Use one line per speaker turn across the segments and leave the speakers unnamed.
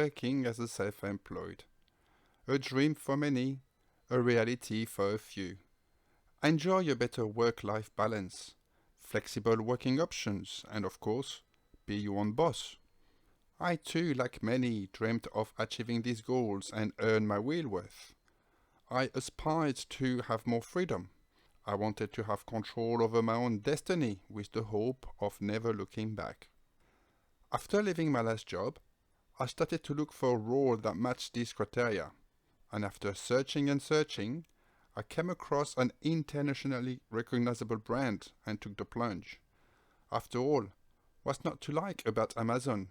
working as a self-employed. A dream for many, a reality for a few. Enjoy a better work-life balance, flexible working options, and of course, be your own boss. I too, like many, dreamt of achieving these goals and earn my real worth. I aspired to have more freedom. I wanted to have control over my own destiny with the hope of never looking back. After leaving my last job, I started to look for a role that matched these criteria, and after searching and searching, I came across an internationally recognizable brand and took the plunge. After all, what's not to like about Amazon?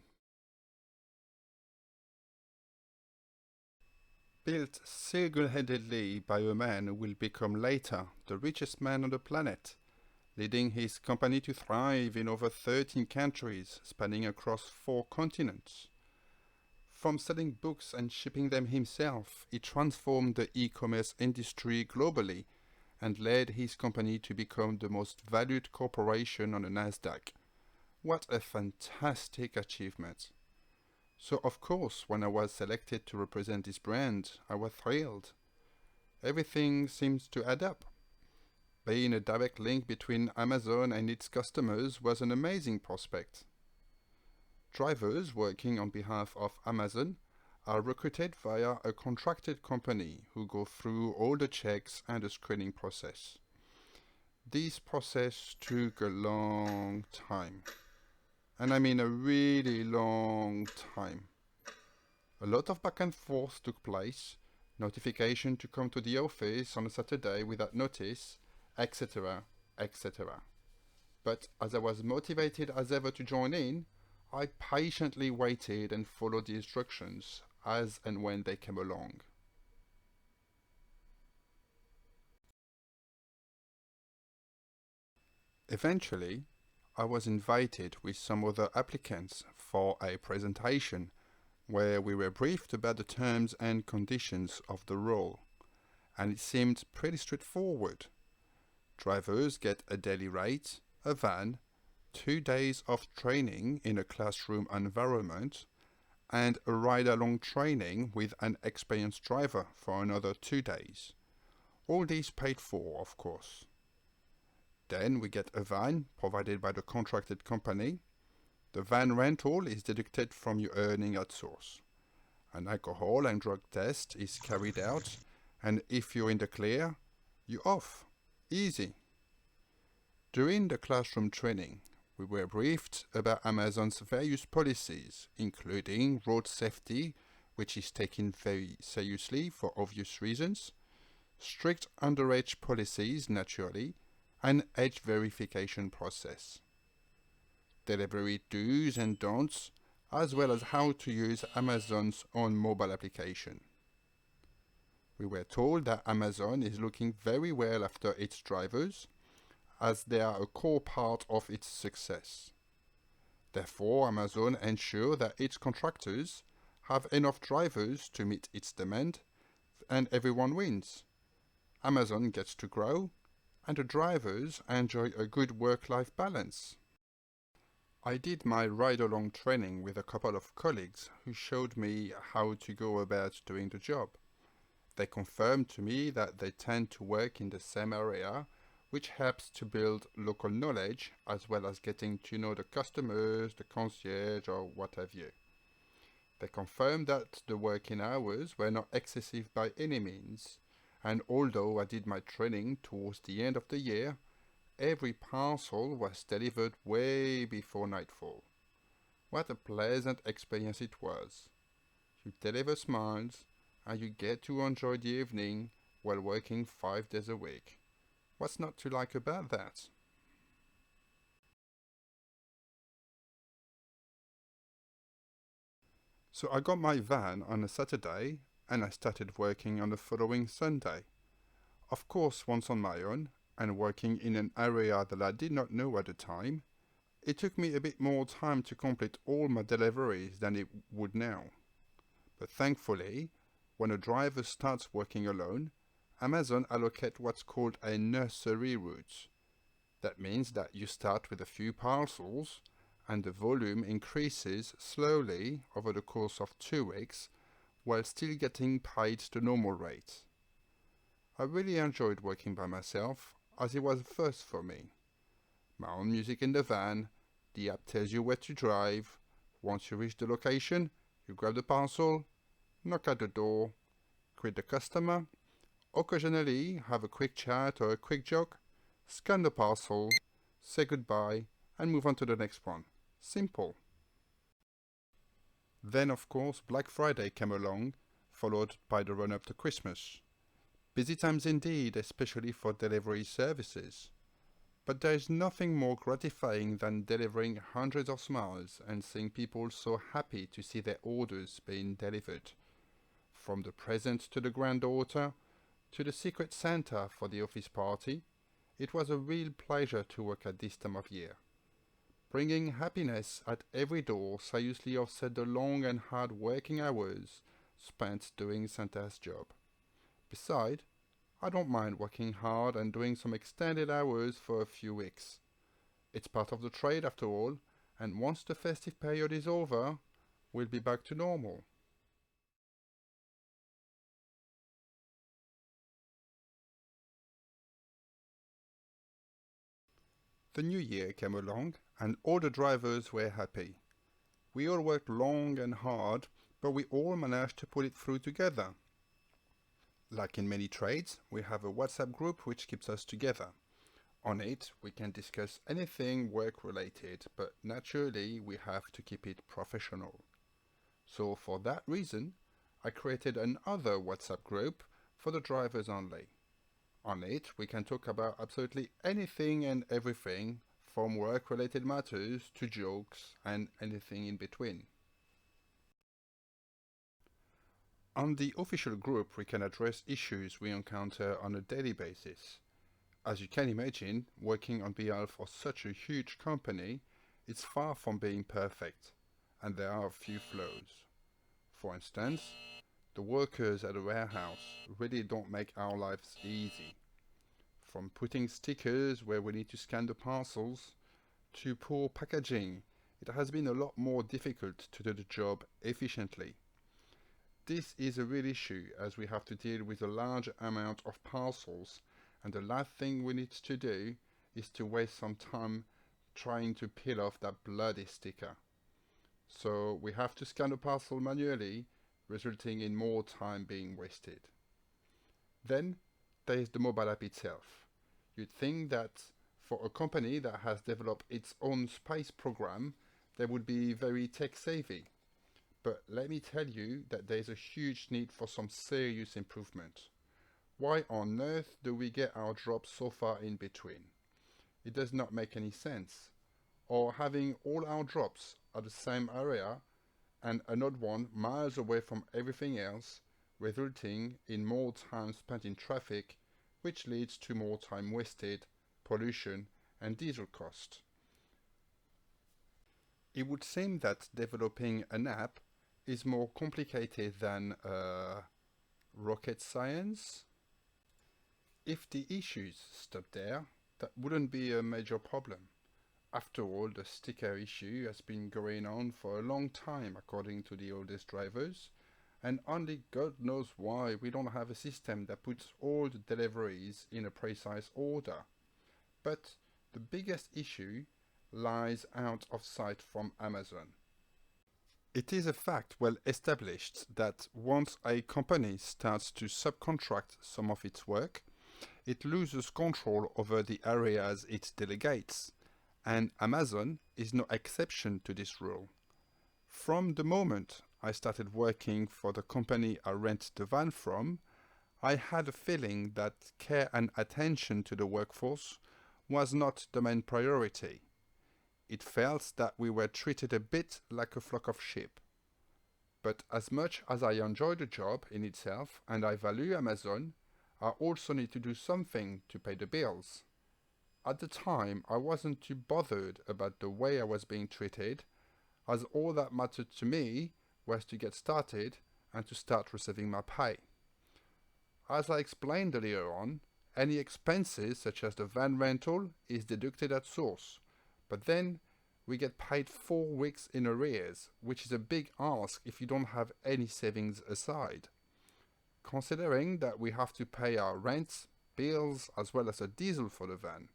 Built single-handedly by a man who will become later the richest man on the planet, leading his company to thrive in over 13 countries spanning across 4 continents. From selling books and shipping them himself, he transformed the e-commerce industry globally and led his company to become the most valued corporation on the Nasdaq. What a fantastic achievement! So of course, when I was selected to represent this brand, I was thrilled. Everything seems to add up. Being a direct link between Amazon and its customers was an amazing prospect. Drivers working on behalf of Amazon are recruited via a contracted company who go through all the checks and the screening process. This process took a long time. And I mean a really long time. A lot of back and forth took place, notification to come to the office on a Saturday without notice, etc., etc. But as I was motivated as ever to join in, I patiently waited and followed the instructions as and when they came along. Eventually, I was invited with some other applicants for a presentation where we were briefed about the terms and conditions of the role, and it seemed pretty straightforward. Drivers get a daily rate, a van, 2 days of training in a classroom environment, and a ride-along training with an experienced driver for another 2 days. All these paid for, of course. Then we get a van provided by the contracted company. The van rental is deducted from your earning at source. An alcohol and drug test is carried out, and if you're in the clear, you're off. Easy. During the classroom training, we were briefed about Amazon's various policies, including road safety, which is taken very seriously for obvious reasons, strict underage policies, naturally, and age verification process. Delivery do's and don'ts, as well as how to use Amazon's own mobile application. We were told that Amazon is looking very well after its drivers, as they are a core part of its success. Therefore, Amazon ensures that its contractors have enough drivers to meet its demand, and everyone wins. Amazon gets to grow, and the drivers enjoy a good work-life balance. I did my ride-along training with a couple of colleagues who showed me how to go about doing the job. They confirmed to me that they tend to work in the same area, which helps to build local knowledge as well as getting to know the customers, the concierge, or what have you. They confirmed that the working hours were not excessive by any means, and although I did my training towards the end of the year, every parcel was delivered way before nightfall. What a pleasant experience it was. You deliver smiles, and you get to enjoy the evening while working 5 days a week. What's not to like about that? So I got my van on a Saturday, and I started working on the following Sunday. Of course, once on my own, and working in an area that I did not know at the time, it took me a bit more time to complete all my deliveries than it would now. But thankfully, when a driver starts working alone, Amazon allocates what's called a nursery route. That means that you start with a few parcels, and the volume increases slowly over the course of 2 weeks while still getting paid the normal rate. I really enjoyed working by myself as it was a first for me. My own music in the van, the app tells you where to drive. Once you reach the location, you grab the parcel, knock at the door, greet the customer, occasionally have a quick chat or a quick joke, scan the parcel, say goodbye, and move on to the next one. Simple. Then, of course, Black Friday came along, followed by the run-up to Christmas. Busy times indeed, especially for delivery services. But there is nothing more gratifying than delivering hundreds of smiles and seeing people so happy to see their orders being delivered. From the present to the granddaughter, to the secret Santa for the office party, it was a real pleasure to work at this time of year. Bringing happiness at every door seriously offset the long and hard working hours spent doing Santa's job. Besides, I don't mind working hard and doing some extended hours for a few weeks. It's part of the trade after all, and once the festive period is over, we'll be back to normal. The new year came along, and all the drivers were happy. We all worked long and hard, but we all managed to pull it through together. Like in many trades, we have a WhatsApp group which keeps us together. On it, we can discuss anything work-related, but naturally, we have to keep it professional. So for that reason, I created another WhatsApp group for the drivers only. On it, we can talk about absolutely anything and everything, from work-related matters to jokes and anything in between. On the official group, we can address issues we encounter on a daily basis. As you can imagine, working on behalf of such a huge company, it's far from being perfect, and there are a few flaws. For instance, the workers at a warehouse really don't make our lives easy. From putting stickers where we need to scan the parcels, to poor packaging, it has been a lot more difficult to do the job efficiently. This is a real issue as we have to deal with a large amount of parcels, and the last thing we need to do is to waste some time trying to peel off that bloody sticker. So we have to scan the parcel manually, resulting in more time being wasted. Then there is the mobile app itself. You'd think that for a company that has developed its own space program, they would be very tech savvy. But let me tell you that there is a huge need for some serious improvement. Why on earth do we get our drops so far in between? It does not make any sense. Or having all our drops at the same area and another one miles away from everything else, resulting in more time spent in traffic, which leads to more time wasted, pollution, and diesel cost. It would seem that developing an app is more complicated than rocket science. If the issues stop there, that wouldn't be a major problem. After all, the sticker issue has been going on for a long time according to the oldest drivers, and only God knows why we don't have a system that puts all the deliveries in a precise order. But the biggest issue lies out of sight from Amazon. It is a fact well established that once a company starts to subcontract some of its work, it loses control over the areas it delegates, and Amazon is no exception to this rule. From the moment I started working for the company I rent the van from, I had a feeling that care and attention to the workforce was not the main priority. It felt that we were treated a bit like a flock of sheep. But as much as I enjoy the job in itself and I value Amazon, I also need to do something to pay the bills. At the time, I wasn't too bothered about the way I was being treated, as all that mattered to me was to get started and to start receiving my pay. As I explained earlier on, any expenses such as the van rental is deducted at source, but then we get paid 4 weeks in arrears, which is a big ask if you don't have any savings aside. Considering that we have to pay our rent, bills, as well as a diesel for the van.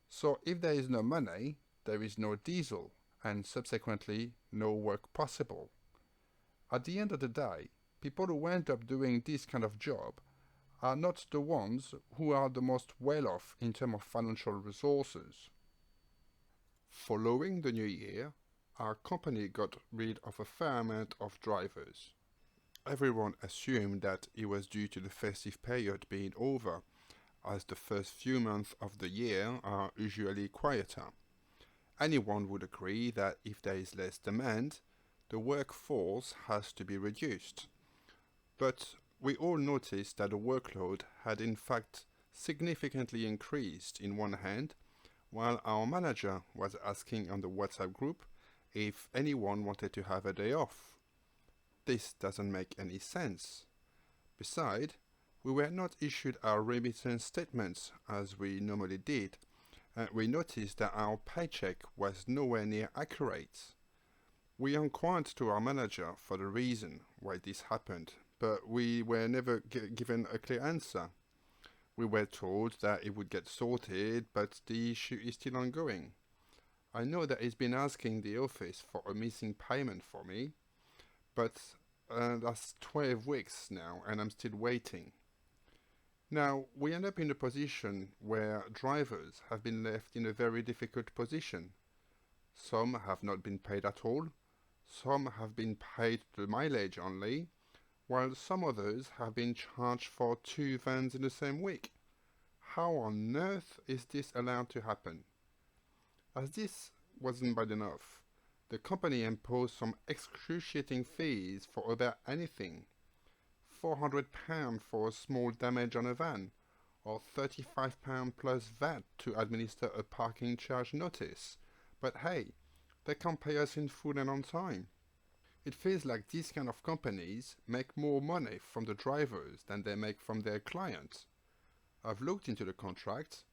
So if there is no money, there is no diesel, and subsequently no work possible. At the end of the day, people who end up doing this kind of job are not the ones who are the most well off in terms of financial resources. Following the new year, our company got rid of a fair amount of drivers. Everyone assumed that it was due to the festive period being over, as the first few months of the year are usually quieter. Anyone would agree that if there is less demand, the workforce has to be reduced. But we all noticed that the workload had in fact significantly increased in one hand, while our manager was asking on the WhatsApp group if anyone wanted to have a day off. This doesn't make any sense. Besides, we were not issued our remittance statements as we normally did, and we noticed that our paycheck was nowhere near accurate. We inquired to our manager for the reason why this happened, but we were never given a clear answer. We were told that it would get sorted, but the issue is still ongoing. I know that he's been asking the office for a missing payment for me, but that's 12 weeks now and I'm still waiting. Now, we end up in a position where drivers have been left in a very difficult position. Some have not been paid at all, some have been paid the mileage only, while some others have been charged for 2 vans in the same week. How on earth is this allowed to happen? As this wasn't bad enough, the company imposed some excruciating fees for about anything. £400 for a small damage on a van, or £35 plus VAT to administer a parking charge notice. But hey, they can't pay us in full and on time. It feels like these kind of companies make more money from the drivers than they make from their clients. I've looked into the contract,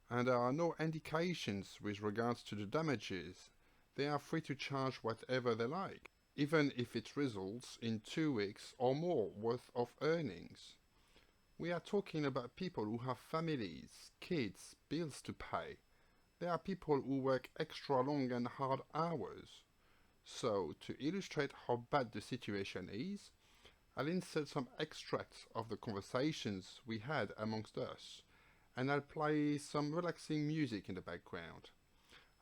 and there are no indications with regards to the damages. They are free to charge whatever they like, even if it results in 2 weeks or more worth of earnings. We are talking about people who have families, kids, bills to pay. There are people who work extra long and hard hours. So, to illustrate how bad the situation is, I'll insert some extracts of the conversations we had amongst us, and I'll play some relaxing music in the background.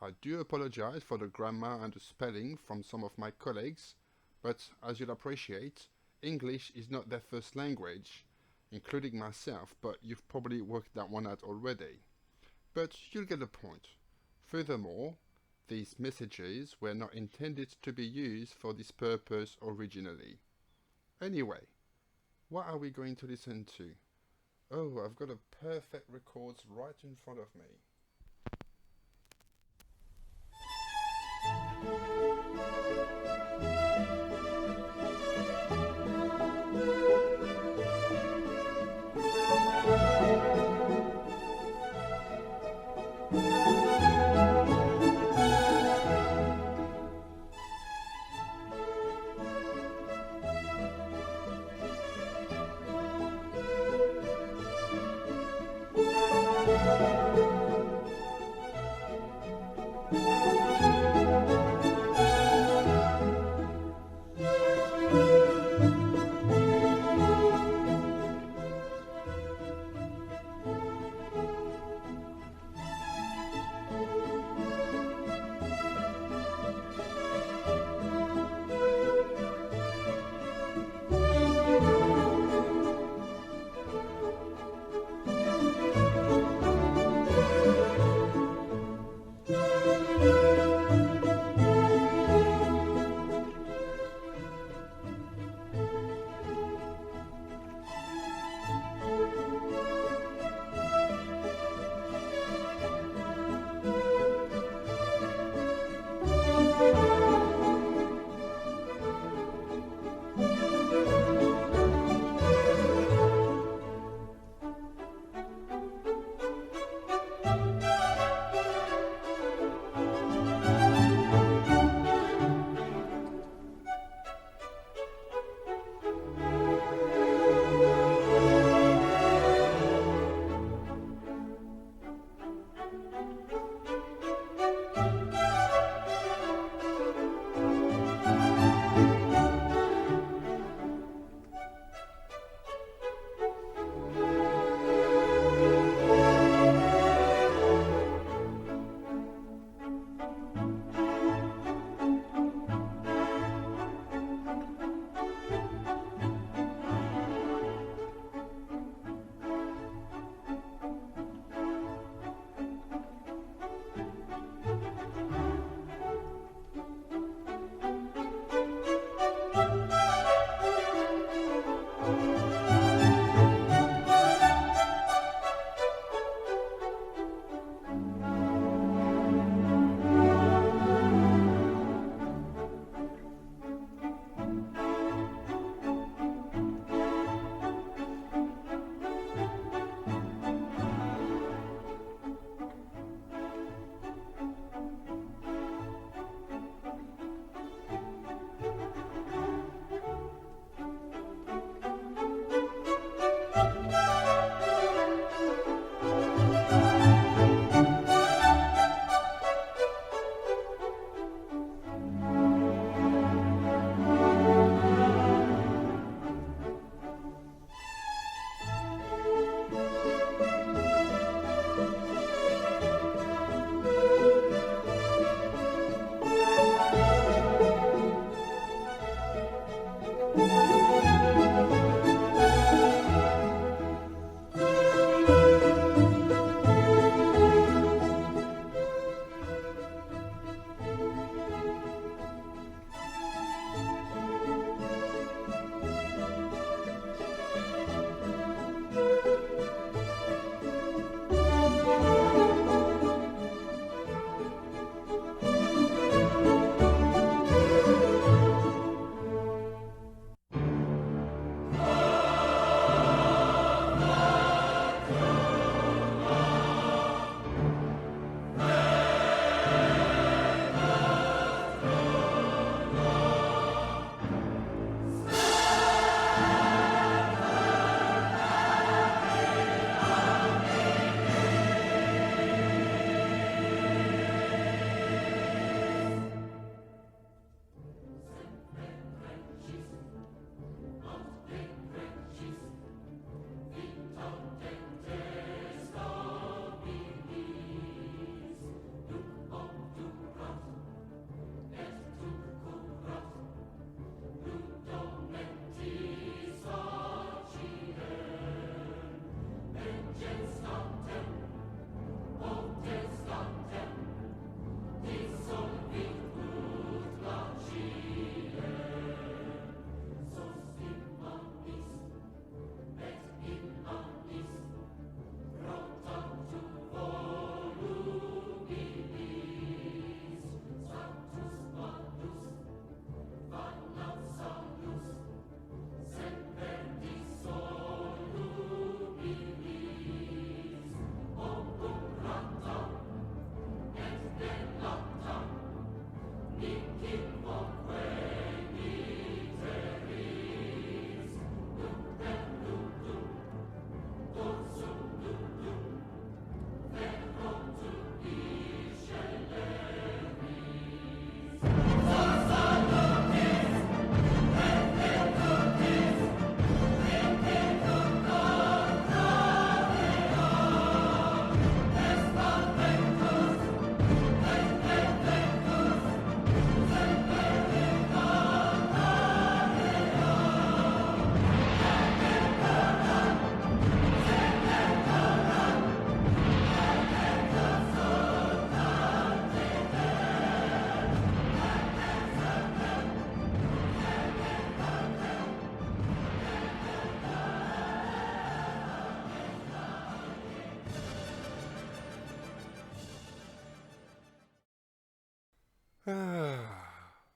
I do apologize for the grammar and the spelling from some of my colleagues, but as you'll appreciate, English is not their first language, including myself, but you've probably worked that one out already. But you'll get the point. Furthermore, these messages were not intended to be used for this purpose originally. Anyway, what are we going to listen to? Oh, I've got a perfect record right in front of me.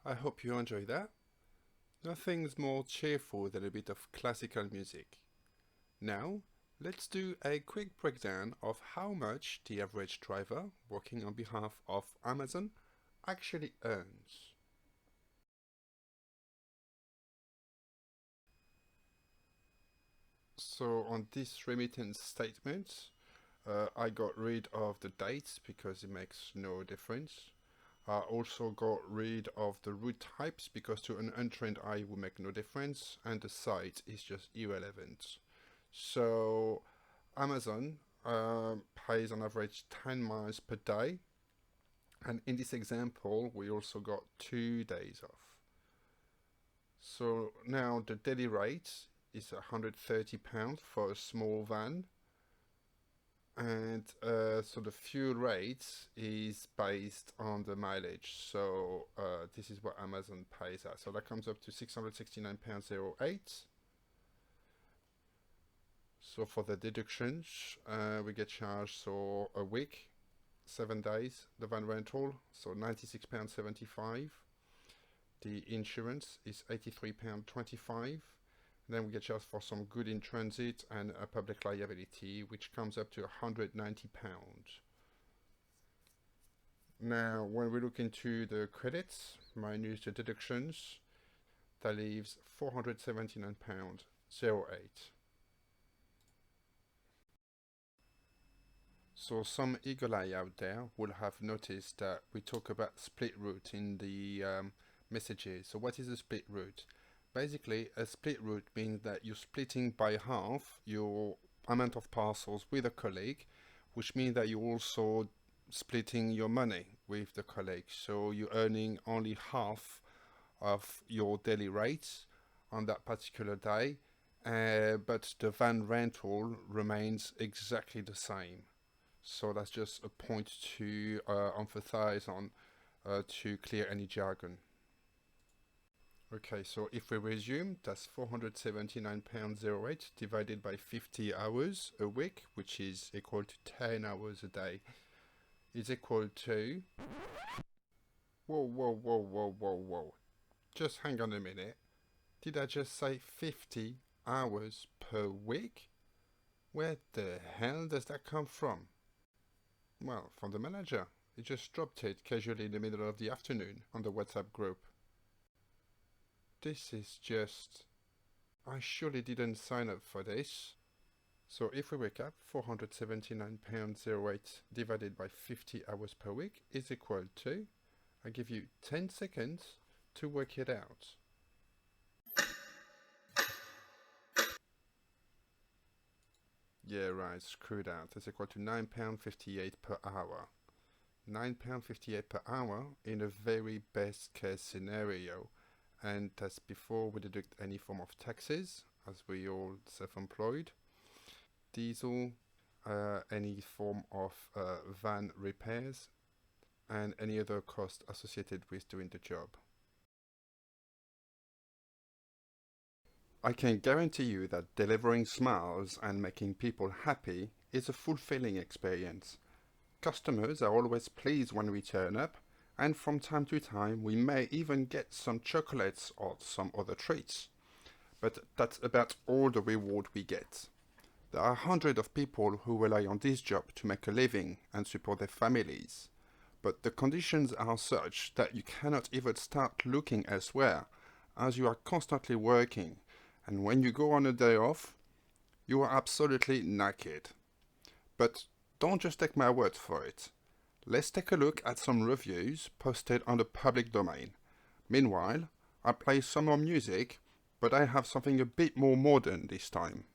I hope you enjoy that. Nothing's more cheerful than a bit of classical music. Now, let's do a quick breakdown of how much the average driver working on behalf of Amazon actually earns. So on this remittance statement, I got rid of the dates because it makes no difference. I also got rid of the route types because to an untrained eye will make no difference, and the site is just irrelevant. So Amazon pays on average 10 miles per day, and in this example we also got 2 days off. So now the daily rate is £130 for a small van, and so the fuel rate is based on the mileage. So this is what Amazon pays at. So that comes up to £669.08. So for the deductions, we get charged so a week, 7 days, the van rental, so £96.75. The insurance is £83.25. Then we get charged for some good in transit and a public liability, which comes up to £190. Now, when we look into the credits minus the deductions, that leaves £479.08. So some eagle eye out there will have noticed that we talk about split route in the messages. So what is a split route? Basically, a split route means that you're splitting by half your amount of parcels with a colleague, which means that you're also splitting your money with the colleague. So you're earning only half of your daily rates on that particular day, but the van rental remains exactly the same. So that's just a point to emphasize on to clear any jargon. Okay, so if we resume, that's £479.08 divided by 50 hours a week, which is equal to 10 hours a day, is equal to... Whoa. Just hang on a minute. Did I just say 50 hours per week? Where the hell does that come from? Well, from the manager. He just dropped it casually in the middle of the afternoon on the WhatsApp group. This is just... I surely didn't sign up for this. So if we recap, £479.08 divided by 50 hours per week is equal to... I give you 10 seconds to work it out. Yeah, right, screwed out. It's equal to £9.58 per hour. £9.58 per hour in a very best case scenario. And that's before we deduct any form of taxes, as we all self-employed, diesel, any form of van repairs, and any other cost associated with doing the job. I can guarantee you that delivering smiles and making people happy is a fulfilling experience. Customers are always pleased when we turn up, and from time to time we may even get some chocolates or some other treats. But that's about all the reward we get. There are hundreds of people who rely on this job to make a living and support their families. But the conditions are such that you cannot even start looking elsewhere, as you are constantly working, and when you go on a day off, you are absolutely naked. But don't just take my word for it. Let's take a look at some reviews posted on the public domain. Meanwhile, I play some more music, but I have something a bit more modern this time.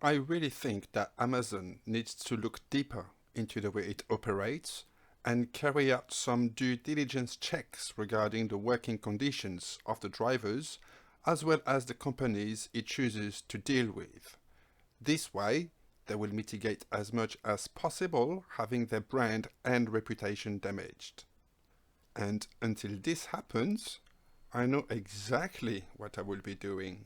I really think that Amazon needs to look deeper into the way it operates and carry out some due diligence checks regarding the working conditions of the drivers as well as the companies it chooses to deal with. This way, they will mitigate as much as possible having their brand and reputation damaged. And until this happens, I know exactly what I will be doing.